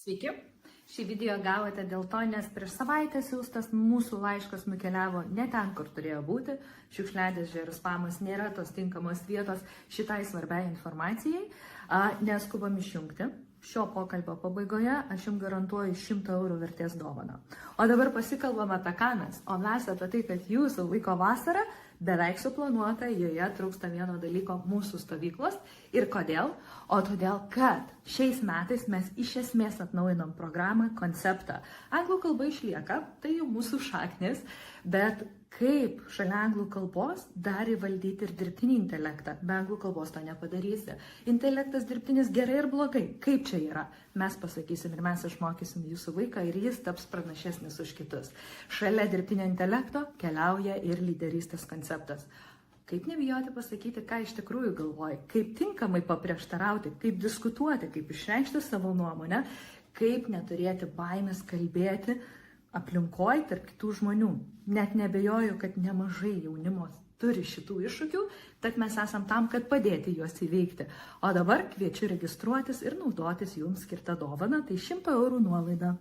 Sveiki! Šį video gavote dėl to, nes prieš savaitę siūstas mūsų laiškas nukeliavo ne ten, kur turėjo būti. Šiukšliadėžė ir spamas nėra tos tinkamos vietos šitai svarbiai informacijai. Neskubam išjungti. Šio pokalbio pabaigoje aš jums garantuoju 100 eurų vertės dovaną. O dabar pasikalbam apie ką mes. O mes apie tai, kad jūsų laiko vasara beveik suplanuota, joje trūksta vieno dalyko - mūsų stovyklos. Ir kodėl? O todėl, kad šiais metais mes iš esmės atnaujinam programą, konceptą. Anglų kalba išlieka, tai jau mūsų šaknis, bet kaip šalia anglų kalbos dar įvaldyti ir dirbtinį intelektą. Be anglų kalbos to nepadarysi. Intelektas dirbtinis gerai ir blogai. Kaip čia yra? Mes pasakysim ir mes išmokysim jūsų vaiką ir jis taps pranašesnis už kitus. Šalia dirbtinio intelekto keliauja ir lyderystės konceptas. Kaip nebijoti pasakyti, ką iš tikrųjų galvoji, kaip tinkamai paprieštarauti, kaip diskutuoti, kaip išreikšti savo nuomonę, kaip neturėti baimės kalbėti aplinkoj tarp kitų žmonių. Net nebejoju, kad nemažai jaunimo turi šitų iššūkių, tad mes esam tam, kad padėti juos įveikti. O dabar kviečiu registruotis ir naudotis jums skirtą dovaną, tai 100 eurų nuolaida.